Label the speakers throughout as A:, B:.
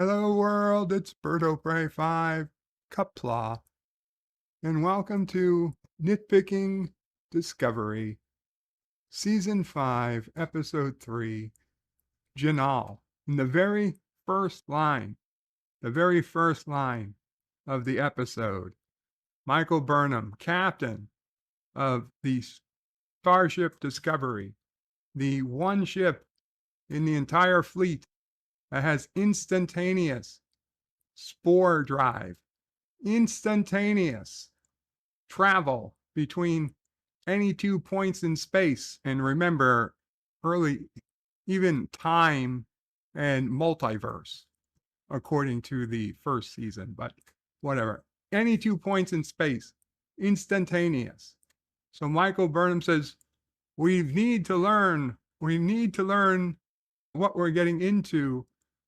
A: Hello world, it's Birdo Prey 5, Qapla, and welcome to Nitpicking Discovery, Season 5, Episode 3, Jinaal. In the very first line of the episode, Michael Burnham, captain of the Starship Discovery, the one ship in the entire fleet that has instantaneous spore drive, instantaneous travel between any 2 points in space. And remember, early, even time and multiverse, according to the first season, but whatever. Any 2 points in space, instantaneous. So Michael Burnham says, we need to learn what we're getting into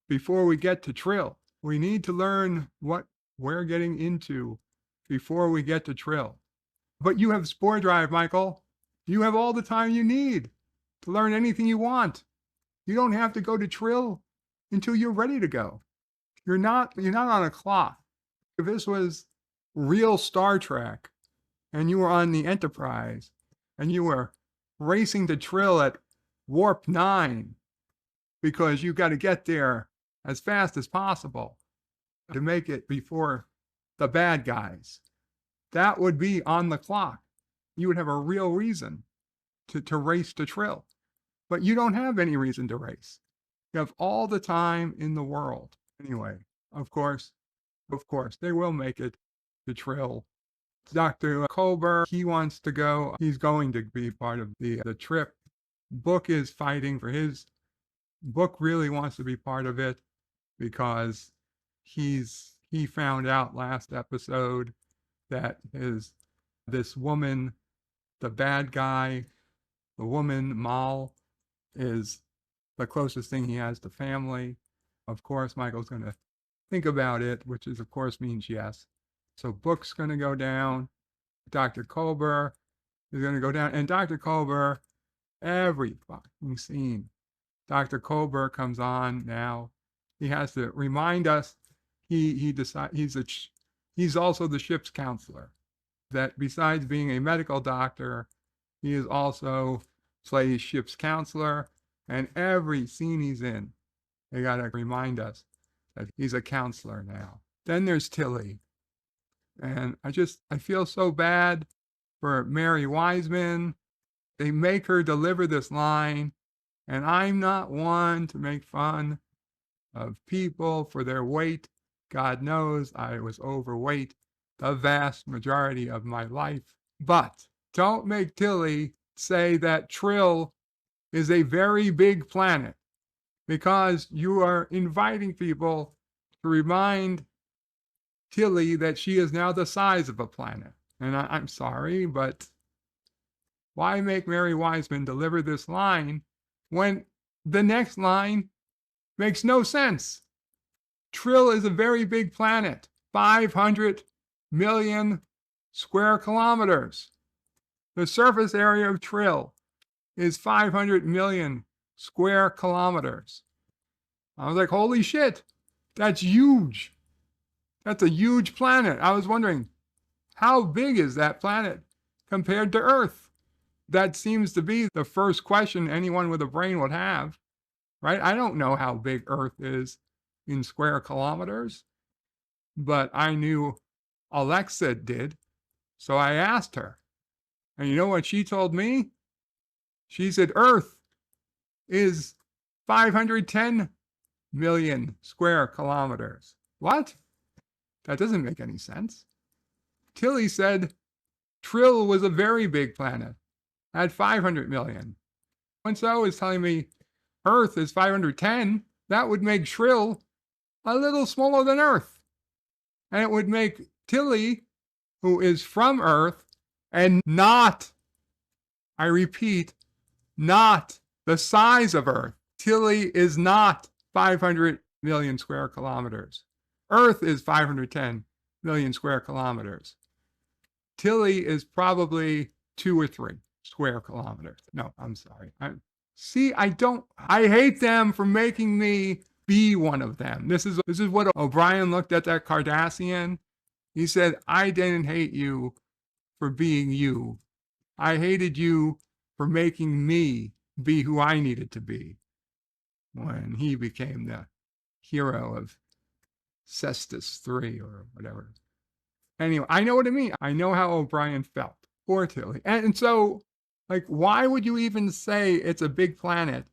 A: before we get to Trill. We need to learn what we're getting into before we get to Trill. But you have spore drive, Michael. You have all the time you need to learn anything you want. You don't have to go to Trill until you're ready to go. You're not on a clock. If this was real Star Trek and you were on the Enterprise and you were racing to Trill at warp 9 because you got to get there as fast as possible to make it before the bad guys, that would be on the clock. You would have a real reason to race to Trill. But you don't have any reason to race. You have all the time in the world. Anyway, of course, they will make it to Trill. Dr. Culber, he wants to go. He's going to be part of the trip. Book is fighting for his. Book really wants to be part of it because he found out last episode that this woman, the bad guy, the woman, Moll, is the closest thing he has to family. Of course, Michael's going to think about it, which is, of course, means yes. So Book's going to go down. Dr. Culber is going to go down. And Dr. Culber, every fucking scene, Dr. Culber comes on now. He has to remind us he's also the ship's counselor. That besides being a medical doctor, he is also plays ship's counselor. And every scene he's in, they got to remind us that he's a counselor now. Then there's Tilly. And I feel so bad for Mary Wiseman. They make her deliver this line. And I'm not one to make fun of people for their weight. God knows I was overweight the vast majority of my life. But don't make Tilly say that Trill is a very big planet, because you are inviting people to remind Tilly that she is now the size of a planet. And I'm sorry, but why make Mary Wiseman deliver this line when the next line makes no sense? Trill is a very big planet, 500 million square kilometers. The surface area of Trill is 500 million square kilometers. I was like, holy shit, that's huge. That's a huge planet. I was wondering, how big is that planet compared to Earth? That seems to be the first question anyone with a brain would have, right? I don't know how big Earth is in square kilometers, but I knew Alexa did. So I asked her. And you know what she told me? She said Earth is 510 million square kilometers. What? That doesn't make any sense. Tilly said Trill was a very big planet at 500 million. And so is telling me Earth is 510. That would make Trill a little smaller than Earth. And it would make Tilly, who is from Earth and not, I repeat, not the size of Earth. Tilly is not 500 million square kilometers. Earth is 510 million square kilometers. Tilly is probably 2 or 3 square kilometers. No, I'm sorry. I hate them for making me be one of them. This is what O'Brien looked at that Cardassian. He said, I didn't hate you for being you. I hated you for making me be who I needed to be, when he became the hero of Cestus 3 or whatever. Anyway, I know what I mean. I know how O'Brien felt. Poor Tilly. And so, like, why would you even say it's a big planet?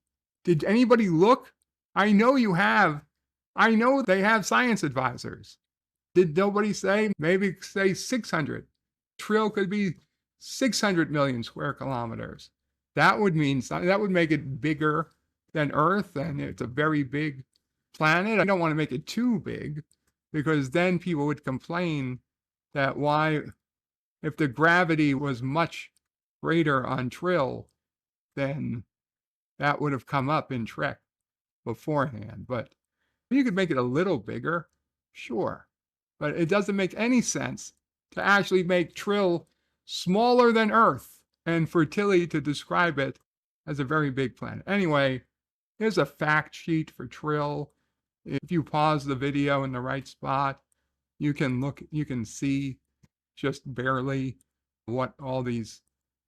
A: Did anybody look? I know you have. I know they have science advisors. Did nobody say? Maybe say 600. Trill could be 600 million square kilometers. That would mean something. That would make it bigger than Earth, and it's a very big planet. I don't want to make it too big, because then people would complain that why, if the gravity was much greater on Trill, then that would have come up in Trek beforehand. But you could make it a little bigger, sure. But it doesn't make any sense to actually make Trill smaller than Earth and for Tilly to describe it as a very big planet. Anyway, here's a fact sheet for Trill. If you pause the video in the right spot, you can see just barely what all these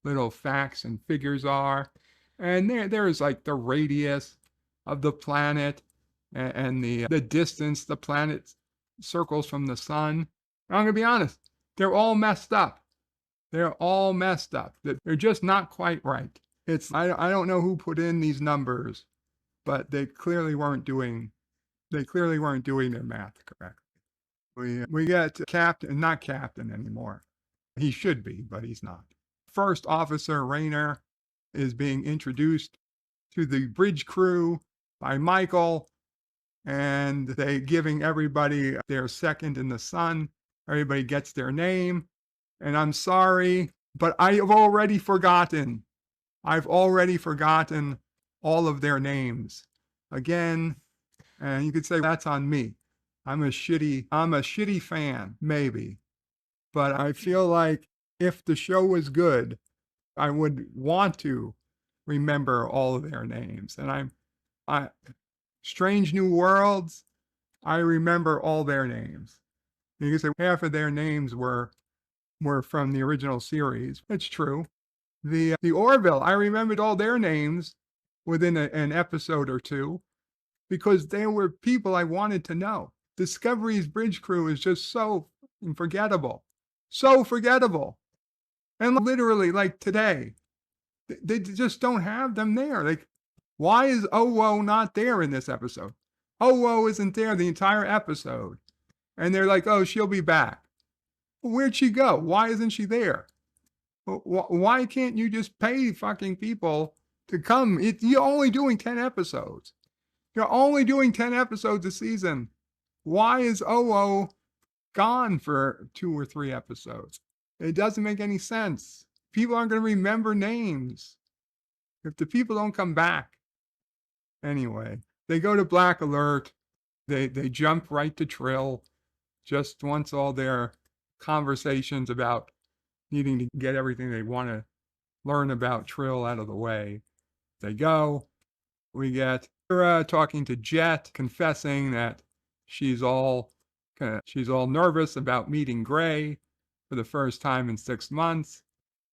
A: little facts and figures are. And there's like the radius of the planet and the distance the planet circles from the sun. I'm going to be honest, they're all messed up. They're all messed up. They're just not quite right. I don't know who put in these numbers, but they clearly weren't doing their math correctly. We get Captain, not Captain anymore. He should be, but he's not. First Officer Rayner is being introduced to the bridge crew by Michael, and they giving everybody their second in the sun. Everybody gets their name, and I'm sorry, but I've already forgotten all of their names. Again, and you could say that's on me. I'm a shitty fan, maybe. But I feel like if the show was good, I would want to remember all of their names. And I Strange New Worlds, I remember all their names. You can say half of their names were from the original series. It's true. The Orville, I remembered all their names within an episode or two, because they were people I wanted to know. Discovery's bridge crew is just so forgettable. So forgettable. And literally, like today, they just don't have them there. Like, why is Owo not there in this episode? Owo isn't there the entire episode. And they're like, oh, she'll be back. Where'd she go? Why isn't she there? Why can't you just pay fucking people to come? You're only doing 10 episodes. You're only doing 10 episodes a season. Why is Owo gone for 2 or 3 episodes? It doesn't make any sense. People aren't going to remember names if the people don't come back. Anyway, they go to Black Alert. They jump right to Trill. Just once all their conversations about needing to get everything they want to learn about Trill out of the way, they go. We get Adira talking to Jet, confessing that she's all nervous about meeting Gray for the first time in 6 months.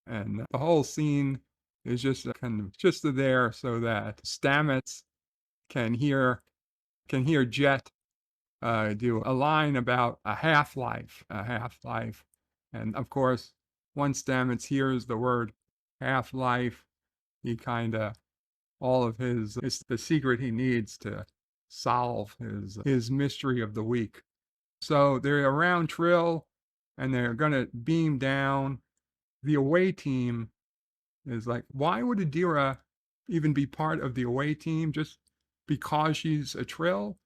A: And the whole scene is just there so that Stamets can hear Jet do a line about a half-life. And of course, once Stamets hears the word half-life, he all of it's the secret he needs to solve his mystery of the week. So they're around Trill, and they're going to beam down. The away team is like, why would Adira even be part of the away team? Just because she's a Trill?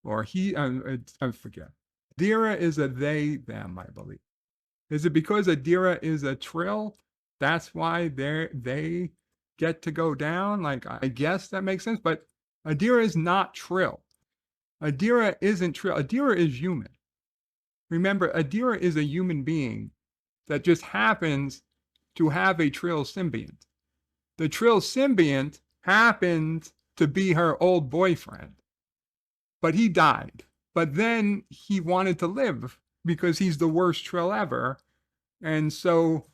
A: Or I forget. Adira is a they, them, I believe. Is it because Adira is a Trill? That's why they get to go down? Like, I guess that makes sense. But Adira is not Trill. Adira isn't Trill. Adira is human. Remember, Adira is a human being that just happens to have a Trill symbiont. The Trill symbiont happens to be her old boyfriend. but he died. But then he wanted to live because he's the worst Trill ever. And so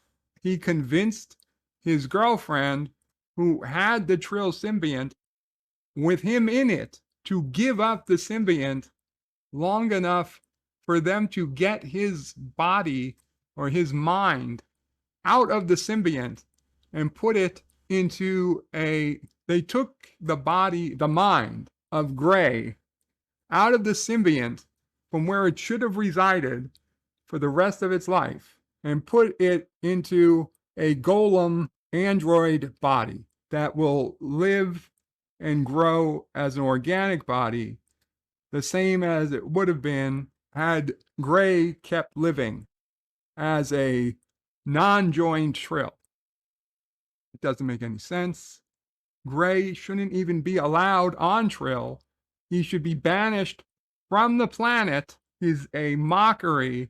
A: he convinced his girlfriend, who had the Trill symbiont with him in it, to give up the symbiont long enough for them to get his body or his mind out of the symbiont and put it into they took the body, the mind of Gray out of the symbiont from where it should have resided for the rest of its life and put it into a golem android body that will live and grow as an organic body, the same as it would have been had Gray kept living as a non-joined Trill. It doesn't make any sense. Gray shouldn't even be allowed on Trill. He should be banished from the planet. He's a mockery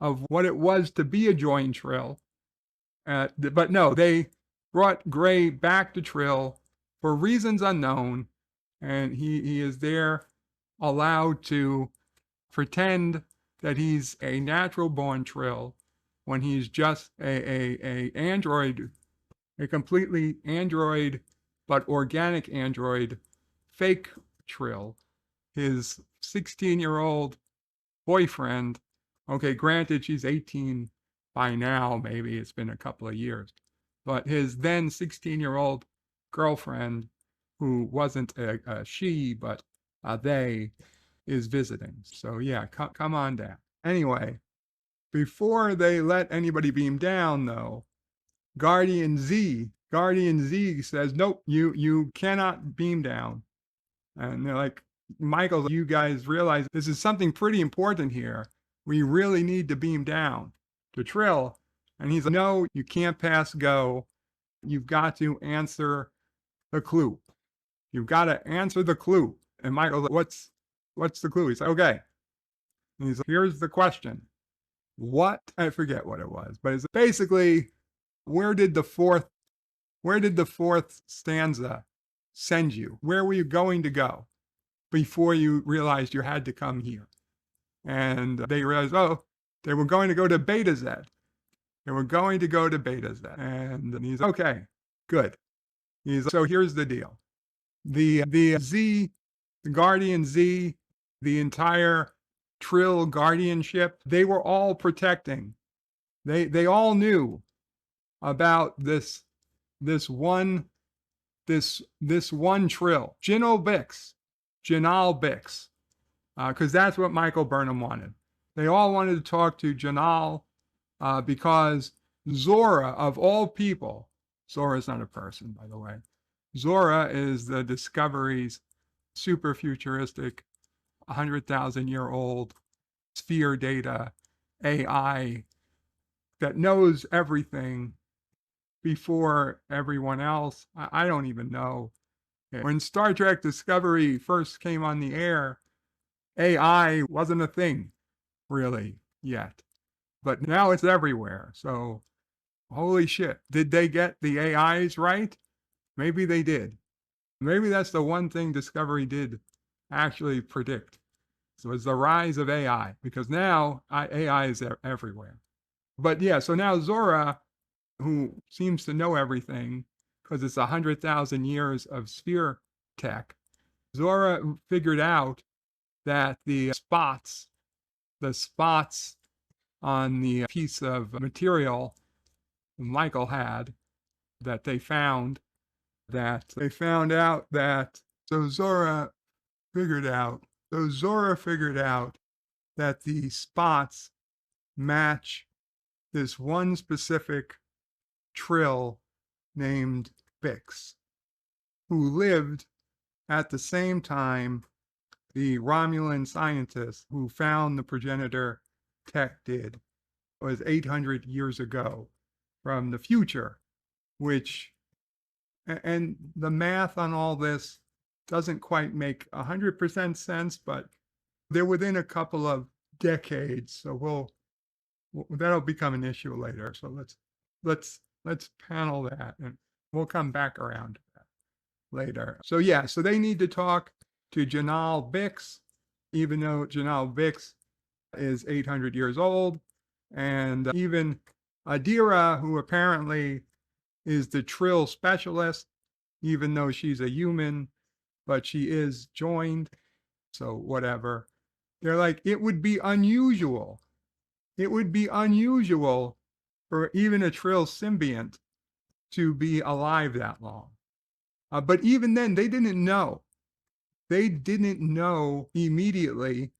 A: of what it was to be a joined Trill. But no, they brought Gray back to Trill for reasons unknown, and he is there allowed to pretend that he's a natural born Trill when he's just a android, a completely android but organic android, fake Trill. His 16-year-old boyfriend, okay, granted she's 18 by now, maybe it's been a couple of years, but his then 16-year-old girlfriend, who wasn't a she but a they, is visiting. So yeah, come on down. Anyway, before they let anybody beam down, though, Guardian Z says, nope, you cannot beam down. And they're like, Michael, you guys realize this is something pretty important here. We really need to beam down to Trill. And he's like, no, you can't pass go. You've got to answer the clue. You've got to answer the clue. And Michael's like, what's the clue? He's like, okay. And he's like, here's the question. What? I forget what it was, but it's basically, where did the fourth stanza send you? Where were you going to go before you realized you had to come here? And they realized, oh, they were going to go to Beta Z. They were going to go to Beta Z. And he's okay, good. He's so here's the deal. The Z, the Guardian Z, the entire Trill guardianship, they were all protecting. They all knew about this one Trill, Jinaal Bix, because that's what Michael Burnham wanted. They all wanted to talk to Jinaal because Zora, of all people, Zora's not a person, by the way. Zora is the Discovery's super futuristic, 100,000-year-old sphere data AI that knows everything before everyone else. I don't even know. When Star Trek Discovery first came on the air, AI wasn't a thing, really, yet. But now it's everywhere. So, holy shit. Did they get the AIs right? Maybe they did. Maybe that's the one thing Discovery did actually predict. So it's the rise of AI, because now AI is everywhere. But yeah, so now Zora, who seems to know everything because it's 100,000 years of sphere tech, Zora figured out that the spots on the piece of material Michael had, that they found out that, so Zora figured out that the spots match this one specific Trill named Bix, who lived at the same time the Romulan scientist who found the progenitor tech did. It was 800 years ago from the future, which, and the math on all this doesn't quite make 100% sense, but they're within a couple of decades, so that'll become an issue later. So let's panel that, and we'll come back around to that later. So yeah, so they need to talk to Jinaal Bix, even though Janal Vix is 800 years old. And even Adira, who apparently is the Trill specialist, even though she's a human, but she is joined. So whatever. They're like, it would be unusual. It would be unusual for even a Trill symbiont to be alive that long. But even then, they didn't know. They didn't know immediately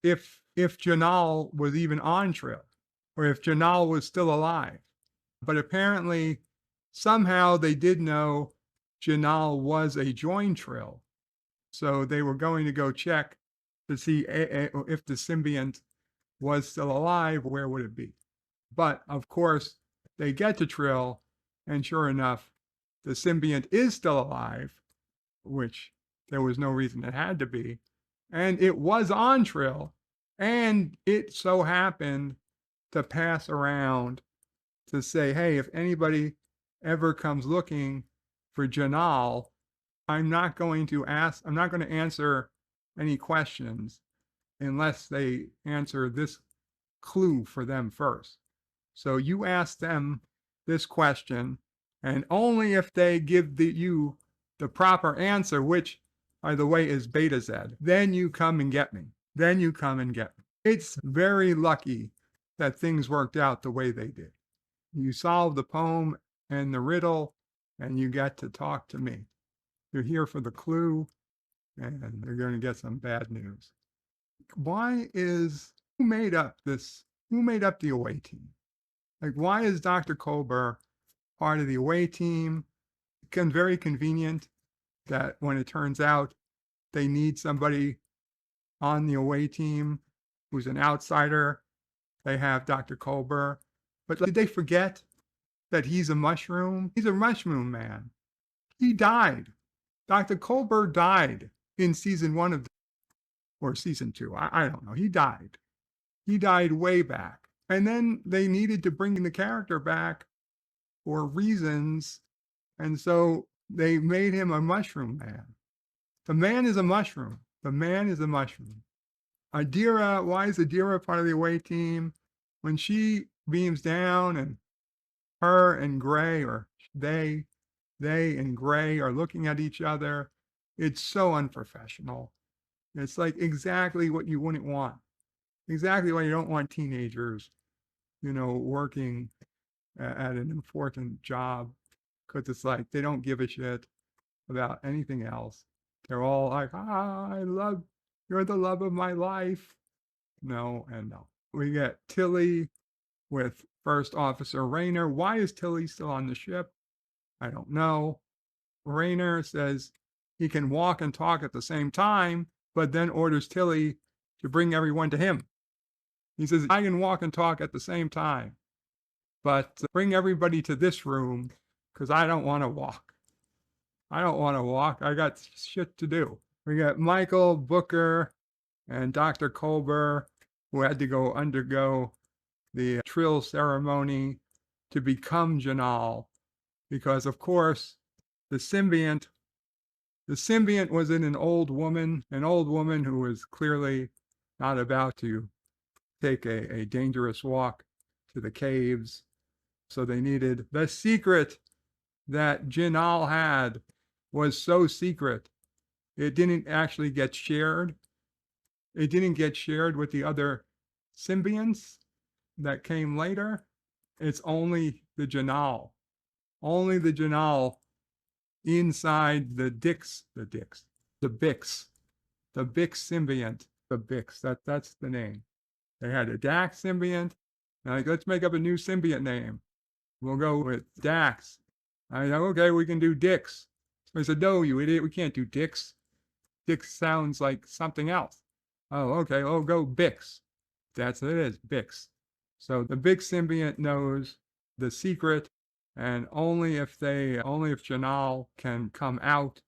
A: if Janal was even on Trill or if Janal was still alive. But apparently, somehow they did know Janal was a joined Trill. So they were going to go check to see if the symbiont was still alive, where would it be? But of course, they get to Trill, and sure enough, the symbiont is still alive, which there was no reason it had to be. And it was on Trill, and it so happened to pass around to say, hey, if anybody ever comes looking for Janal, I'm not going to answer any questions unless they answer this clue for them first. So you ask them this question, and only if they give you the proper answer, which, by the way, is beta Z, then you come and get me. Then you come and get me. It's very lucky that things worked out the way they did. You solve the poem and the riddle, and you get to talk to me. You're here for the clue, and you're going to get some bad news. Who made up the away team? Like, why is Dr. Culber part of the away team? It's very convenient that when it turns out they need somebody on the away team who's an outsider, they have Dr. Culber. But did they forget that he's a mushroom? He's a mushroom man. He died. Dr. Culber died in season 1 or season 2. I don't know. He died. He died way back. And then they needed to bring the character back for reasons. And so they made him a mushroom man. The man is a mushroom. The man is a mushroom. Adira, why is Adira part of the away team? When she beams down and her and Gray, or they and Gray are looking at each other, it's so unprofessional. It's like exactly what you wouldn't want. Exactly why you don't want teenagers, working at an important job, because it's like they don't give a shit about anything else. They're all like, you're the love of my life. No and no. We get Tilly with First Officer Rayner. Why is Tilly still on the ship? I don't know. Rayner says he can walk and talk at the same time, but then orders Tilly to bring everyone to him. He says, I can walk and talk at the same time, but bring everybody to this room because I don't want to walk. I don't want to walk. I got shit to do. We got Michael, Booker, and Dr. Culber, who had to go undergo the Trill ceremony to become Janal, because of course the symbiont was in an old woman who was clearly not about to take a dangerous walk to the caves. So they needed the secret that Jinaal had was so secret. It didn't actually get shared. It didn't get shared with the other symbionts that came later. It's only the Janal. Only the Janal inside the Bix symbiont, the Bix, that's the name. They had a Dax symbiont. Like, let's make up a new symbiont name. We'll go with Dax. I said, okay, we can do Dix. So I said, no, you idiot, we can't do Dix. Dix sounds like something else. Oh, okay, we'll go Bix. That's what it is, Bix. So the Bix symbiont knows the secret, and only if Janal can come out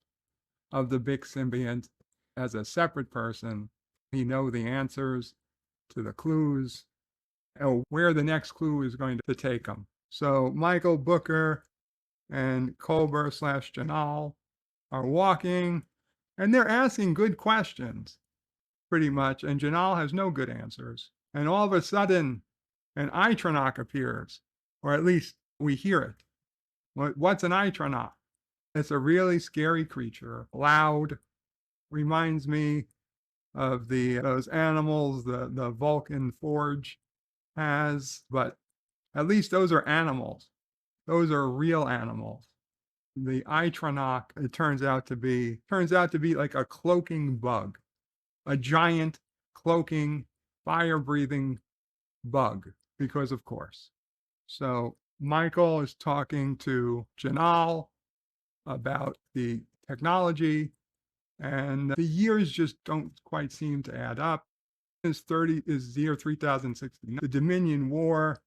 A: of the Bix symbiont as a separate person, he know the answers to the clues, or where the next clue is going to take him. So Michael, Booker, and Culber / Janal are walking, and they're asking good questions. pretty much, and Janal has no good answers. And all of a sudden, an Itronach appears, or at least we hear it. What's an Itono? It's a really scary creature, loud, reminds me of those animals the Vulcan Forge has, but at least those are animals. Those are real animals. The Itronach, it turns out to be like a cloaking bug, a giant cloaking, fire-breathing bug, because of course. So Michael is talking to Jinaal about the technology, and the years just don't quite seem to add up. Is the year 3069. The Dominion War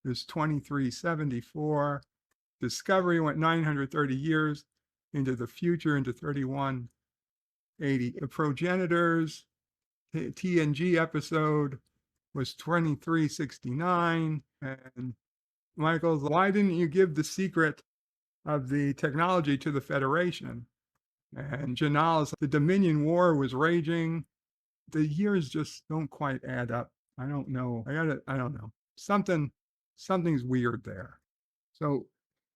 A: is 2374. Discovery went 930 years into the future, into 3180. The progenitors, TNG episode was 2369. And Michael's, why didn't you give the secret of the technology to the Federation? And Janal's, the Dominion War was raging. The years just don't quite add up. I don't know. I don't know. Something's weird there. So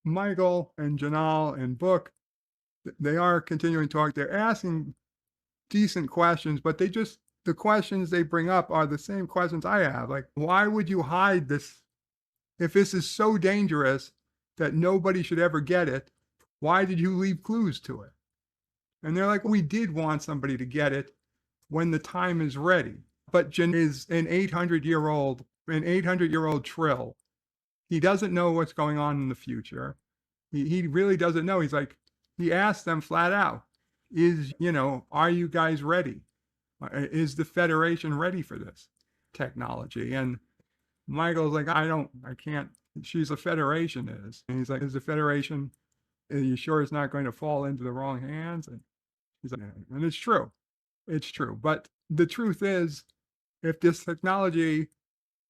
A: Michael and Jinaal and Book, they are continuing to talk. They're asking decent questions, but the questions they bring up are the same questions I have. Like, why would you hide this? If this is so dangerous that nobody should ever get it, why did you leave clues to it? And they're like, we did want somebody to get it when the time is ready. But Jin is an 800-year-old Trill. He doesn't know what's going on in the future. He really doesn't know. He's like, he asked them flat out, are you guys ready? Is the Federation ready for this technology? And Michael's like, I can't. She's a Federation is. And he's like, is the Federation, are you sure it's not going to fall into the wrong hands? And he's like, and it's true. It's true. But the truth is, if this technology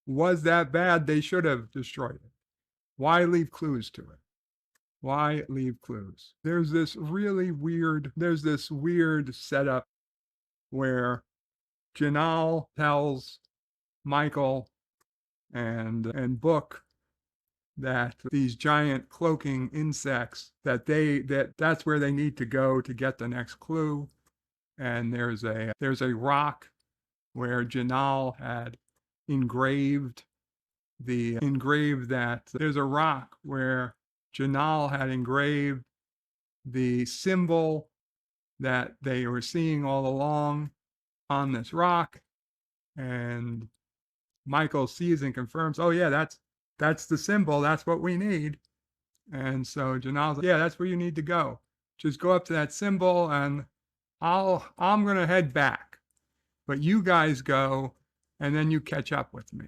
A: was that bad, they should have destroyed it. Why leave clues to it? Why leave clues? There's this weird setup where Jinaal tells Michael and Book that these giant cloaking insects, that's where they need to go to get the next clue. And there's a rock where Jinaal had engraved that there's a rock where Jinaal had engraved the symbol that they were seeing all along on this rock. And Michael sees and confirms, oh yeah, that's the symbol. That's what we need. And so Janal's like, yeah, that's where you need to go. Just go up to that symbol and I'm going to head back, but you guys go and then you catch up with me.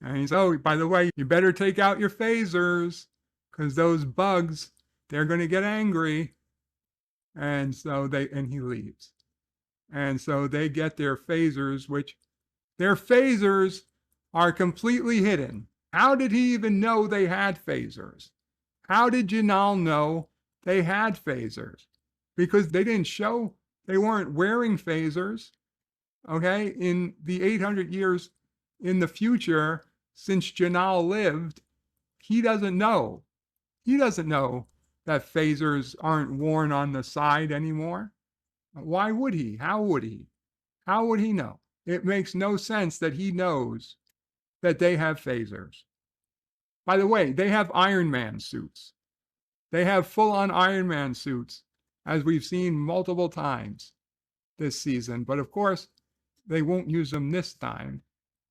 A: And he's, oh, by the way, you better take out your phasers because those bugs, they're going to get angry. And so he leaves. And so they get their phasers, which their phasers are completely hidden. How did he even know they had phasers? How did Jinaal know they had phasers? Because they didn't show, they weren't wearing phasers. Okay, in the 800 years in the future, since Jinaal lived, he doesn't know. He doesn't know that phasers aren't worn on the side anymore. Why would he? How would he? How would he know? It makes no sense that he knows that they have phasers. By the way, they have Iron Man suits. They have full-on Iron Man suits, as we've seen multiple times this season. But of course, they won't use them this time,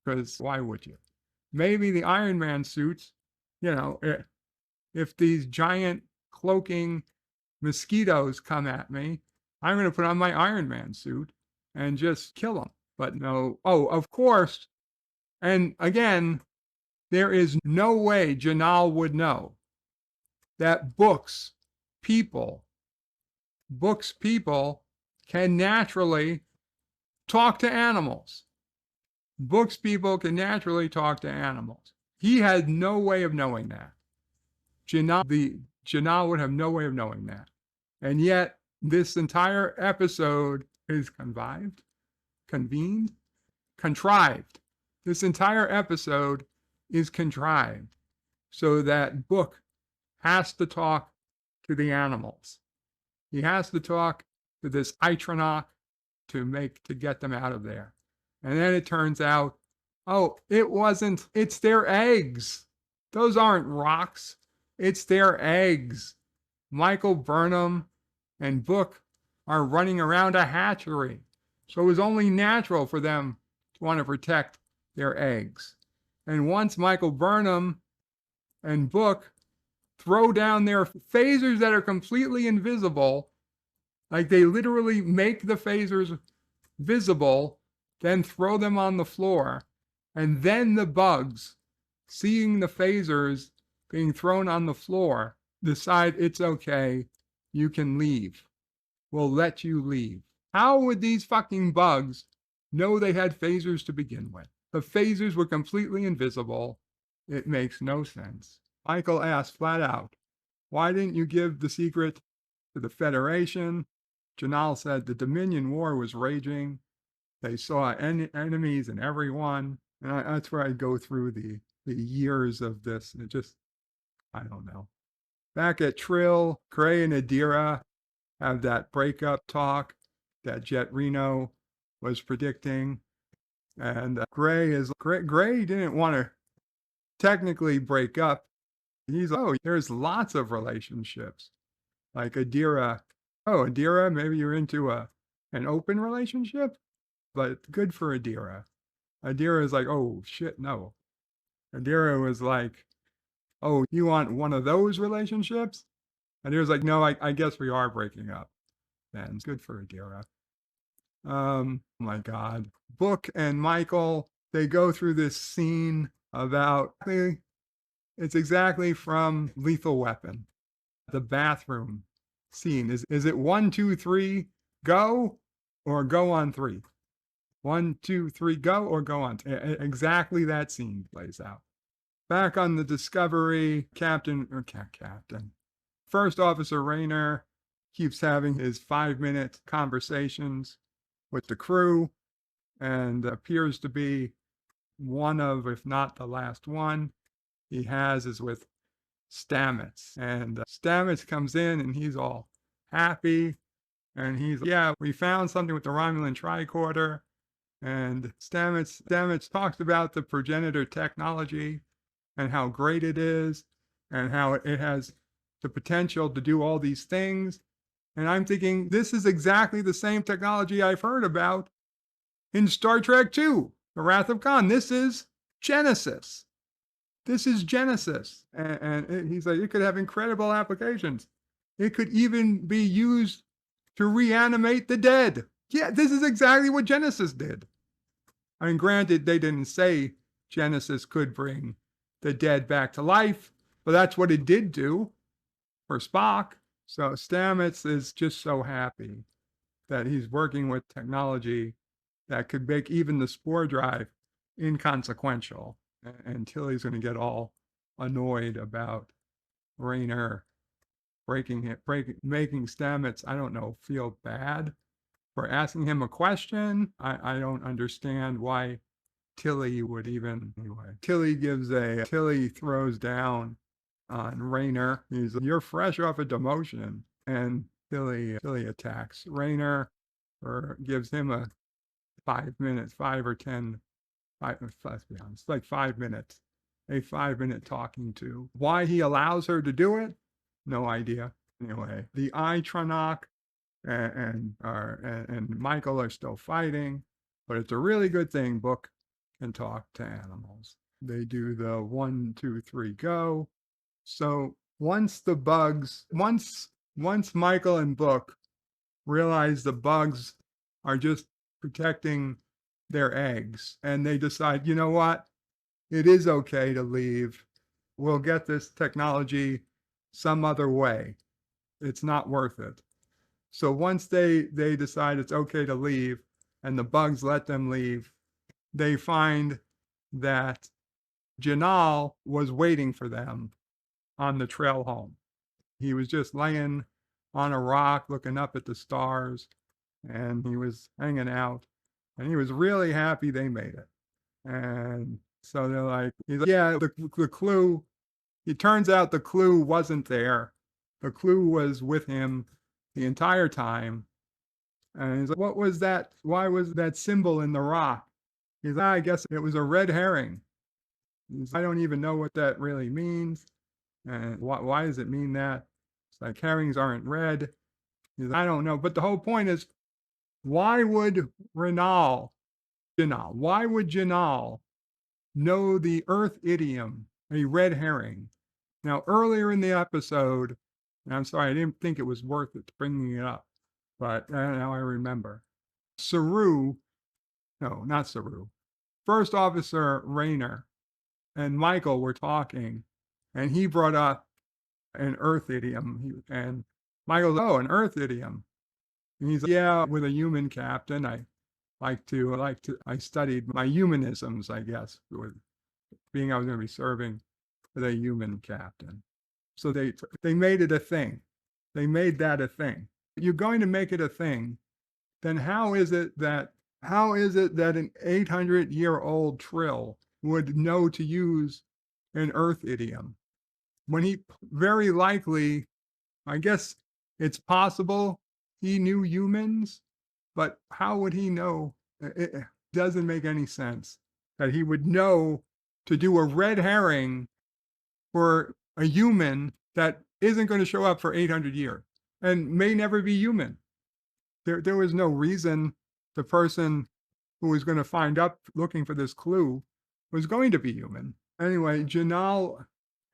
A: because why would you? Maybe the Iron Man suits, if these giant cloaking mosquitoes come at me, I'm going to put on my Iron Man suit and just kill them. But no, of course. And again, there is no way Jinaal would know that books people can naturally talk to animals. Books people can naturally talk to animals. He had no way of knowing that. Jinaal would have no way of knowing that. And yet, this entire episode is contrived. convened, contrived. This entire episode is contrived so that Book has to talk to the animals. He has to talk to this Itono to get them out of there. And then it turns out, oh, it's their eggs. Those aren't rocks. It's their eggs. Michael Burnham and Book are running around a hatchery. So it was only natural for them to want to protect their eggs. And once Michael Burnham and Book throw down their phasers that are completely invisible, like they literally make the phasers visible, then throw them on the floor, and then the bugs, seeing the phasers being thrown on the floor, decide it's okay, you can leave. We'll let you leave. How would these fucking bugs know they had phasers to begin with? The phasers were completely invisible. It makes no sense. Michael asked flat out, why didn't you give the secret to the Federation? Jinaal said the Dominion War was raging. They saw enemies in everyone. And that's where I go through the years of this. It just, I don't know. Back at Trill, Gray and Adira have that breakup talk that Jet Reno was predicting. And Gray didn't want to technically break up. He's like, oh, there's lots of relationships. Like Adira, oh, Adira, maybe you're into an open relationship, but good for Adira. Adira is like, oh shit, no. Adira was like, oh, you want one of those relationships? Adira's like, no, I guess we are breaking up. Then good for Adira. My God. Book and Michael, they go through this scene about, it's exactly from Lethal Weapon, the bathroom scene. Is it 1, 2, 3, go, or go on 3? 1, 2, 3, go, or go on. Exactly that scene plays out. Back on the Discovery, Captain, First Officer Rayner keeps having his 5-minute conversations with the crew and appears to be one of, if not the last one he has, is with Stamets. And Stamets comes in and he's all happy. And he's, yeah, we found something with the Romulan tricorder. And Stamets talks about the progenitor technology and how great it is and how it has the potential to do all these things. And I'm thinking, this is exactly the same technology I've heard about in Star Trek II, The Wrath of Khan. This is Genesis. And he's like, it could have incredible applications. It could even be used to reanimate the dead. Yeah, this is exactly what Genesis did. I mean, granted, they didn't say Genesis could bring the dead back to life, but that's what it did do for Spock. So Stamets is just so happy that he's working with technology that could make even the spore drive inconsequential. Until he's going to get all annoyed about Rayner making Stamets, I don't know, feel bad for asking him a question. I don't understand why Tilly would even, anyway. Tilly throws down on Rayner. He's like, you're fresh off a demotion. And Tilly attacks Rayner or gives him a 5 minutes, 5 or 10, let's be honest, like 5 minutes, a 5-minute talking to. Why he allows her to do it? No idea. Anyway, the Itono and Michael are still fighting, but it's a really good thing Book can talk to animals. They do the 1, 2, 3, go. So once Michael and Book realize the bugs are just protecting their eggs, and they decide, you know what? It is okay to leave. We'll get this technology some other way. It's not worth it. So once they decide it's okay to leave, and the bugs let them leave, they find that Jinaal was waiting for them on the trail home. He was just laying on a rock looking up at the stars, and he was hanging out And he was really happy they made it. And so they're like, he's like, yeah, the clue, it turns out the clue wasn't there. The clue was with him the entire time. And he's like, what was that? Why was that symbol in the rock? He's like, I guess it was a red herring. I don't even know what that really means. And why does it mean that? It's like herrings aren't red. He's like, I don't know. But the whole point is, why would why would Jinaal know the Earth idiom, a red herring? Now, earlier in the episode, and I'm sorry, I didn't think it was worth it bringing it up, but now I remember. Saru, no, not Saru. First Officer Rayner and Michael were talking, and he brought up an Earth idiom. And Michael's, oh, an Earth idiom. And he's like, yeah, with a human captain, I studied my humanisms, I guess, with being I was going to be serving with a human captain. So they made it a thing. They made that a thing. You're going to make it a thing, then how is it that an 800-year-old Trill would know to use an Earth idiom when he very likely, I guess it's possible he knew humans, but how would he know? It doesn't make any sense that he would know to do a red herring for a human that isn't going to show up for 800 years and may never be human. There was no reason the person who was going to find up looking for this clue was going to be human. Anyway, Jinaal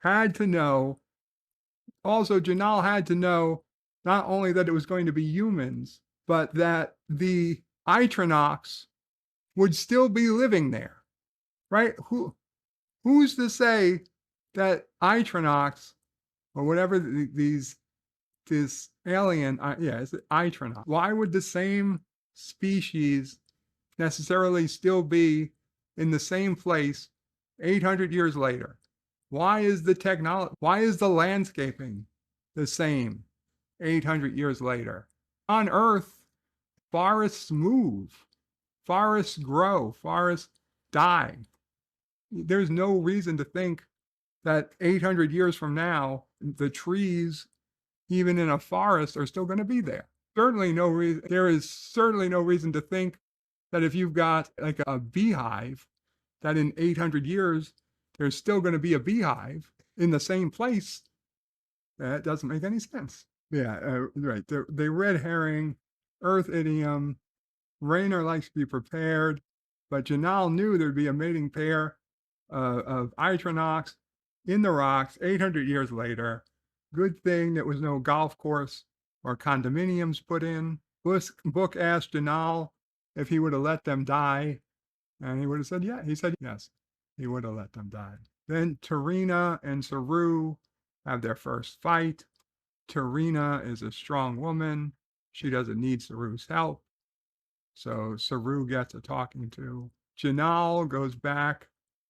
A: had to know. Also, Jinaal had to know not only that it was going to be humans, but that the Itonos would still be living there, right? Who's to say that Itonos or whatever this alien, it's Itono. Why would the same species necessarily still be in the same place 800 years later? Why is the landscaping the same 800 years later? On Earth, forests move, forests grow, forests die. There's no reason to think that 800 years from now, the trees, even in a forest, are still going to be there. There is certainly no reason to think that if you've got like a beehive, that in 800 years, there's still going to be a beehive in the same place. That doesn't make any sense. Yeah, right. The red herring, Earth idiom, Rayner likes to be prepared, but Jinaal knew there'd be a mating pair of Itronox in the rocks 800 years later. Good thing there was no golf course or condominiums put in. Book asked Jinaal if he would have let them die, and he would have said, yeah. He said, yes, he would have let them die. Then Tarina and Saru have their first fight. Tarina is a strong woman. She doesn't need Saru's help. So Saru gets a talking to. Jinaal goes back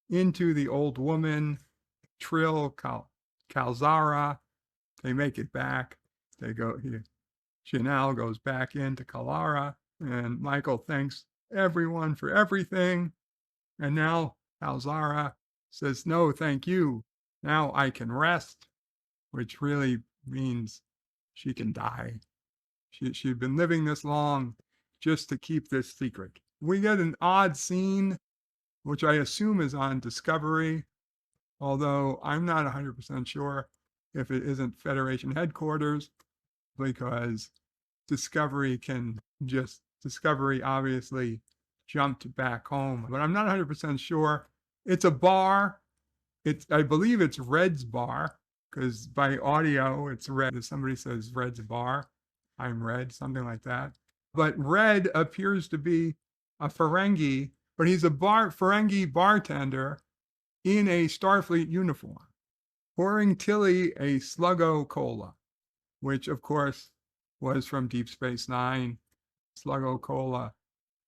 A: into the old woman, Trill, Calzara. They make it back. Jinaal goes back into Kalara, and Michael thanks everyone for everything. And now Calzara says, no, thank you. Now I can rest, which really means she can die. She'd been living this long just to keep this secret. We get an odd scene, which I assume is on Discovery, although I'm not 100% sure if it isn't Federation headquarters, because Discovery obviously jumped back home, but I'm not 100% sure. It's a bar. I believe it's Red's bar, because by audio it's Red. If somebody says Red's bar, I'm Red, something like that. But Red appears to be a Ferengi, but he's a Ferengi bartender in a Starfleet uniform, pouring Tilly a Sluggo Cola, which of course was from Deep Space Nine. Sluggo Cola,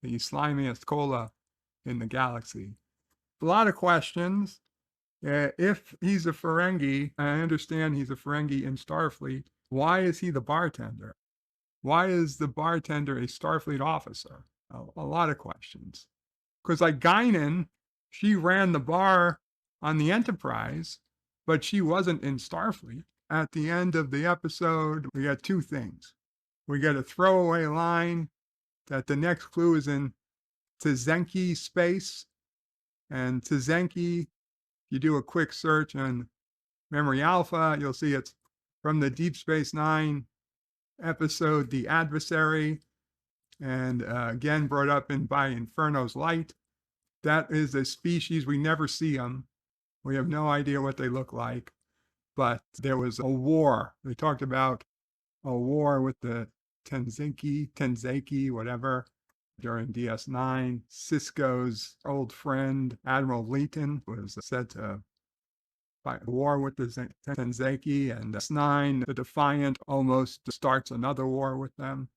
A: the slimiest cola in the galaxy. A lot of questions. If he's a Ferengi, I understand he's a Ferengi in Starfleet, why is he the bartender? Why is the bartender a Starfleet officer? A lot of questions. Because like Guinan, she ran the bar on the Enterprise, but she wasn't in Starfleet. At the end of the episode, we got two things. We get a throwaway line that the next clue is in Tzenki space. And Tzenki, if you do a quick search on Memory Alpha, you'll see it's from the Deep Space Nine episode, The Adversary, and again brought up in by Inferno's Light. That is a species, we never see them. We have no idea what they look like. But there was a war. They talked about a war with the Tenzeki, whatever, during DS9. Cisco's old friend, Admiral Leeton, was said to fight a war with the Tenzeki, and DS9, the Defiant, almost starts another war with them.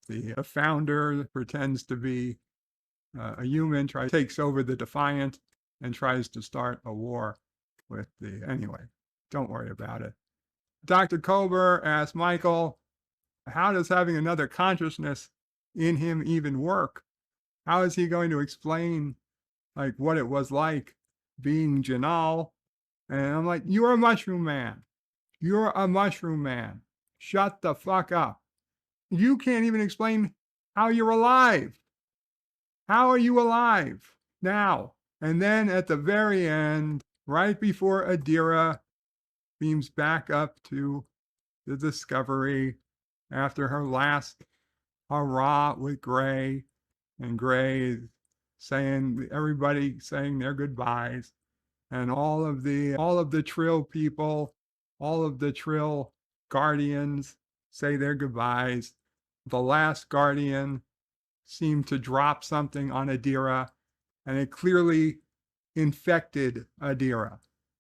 A: The founder pretends to be a human, takes over the Defiant and tries to start a war with the, anyway, don't worry about it. Dr. Culber asked Michael, how does having another consciousness in him even work? How is he going to explain like what it was like being Jinaal? And I'm like, you're a mushroom man. You're a mushroom man. Shut the fuck up. You can't even explain how you're alive. How are you alive now? And then at the very end, right before Adira beams back up to the Discovery after her last hurrah with Gray, and Gray saying, everybody saying their goodbyes, and all of the Trill people, all of the Trill guardians say their goodbyes. The last guardian seemed to drop something on Adira, and it clearly infected Adira.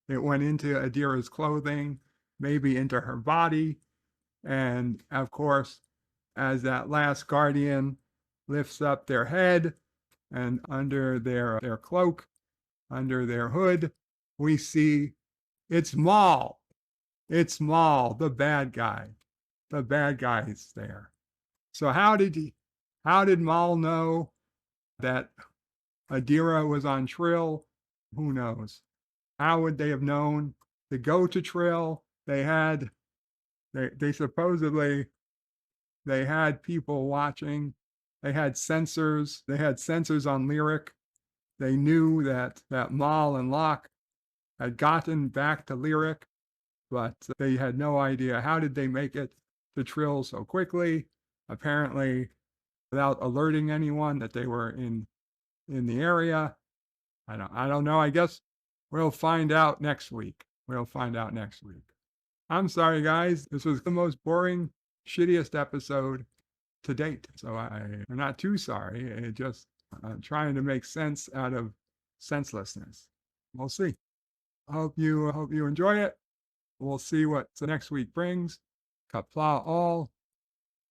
A: It went into Adira's clothing, maybe into her body. And of course, as that last guardian lifts up their head and under their cloak, under their hood, we see it's Moll. It's Moll, the bad guy. The bad guy is there. So how did Moll know that Adira was on Trill? Who knows? How would they have known to go to Trill? They supposedly they had people watching. They had sensors. They had sensors on Lyric. They knew that Moll and Locke had gotten back to Lyric, but they had no idea. How did they make it to Trill so quickly? Apparently, without alerting anyone that they were in the area. I don't know. I guess we'll find out next week. I'm sorry, guys. This was the most boring, shittiest episode to date. So I'm not too sorry. It just trying to make sense out of senselessness. We'll see. Hope you enjoy it. We'll see what the next week brings. Qapla all.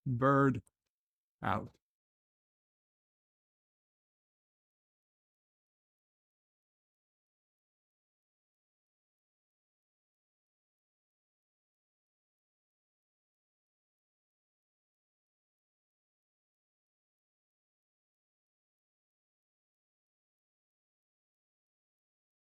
A: Bird out.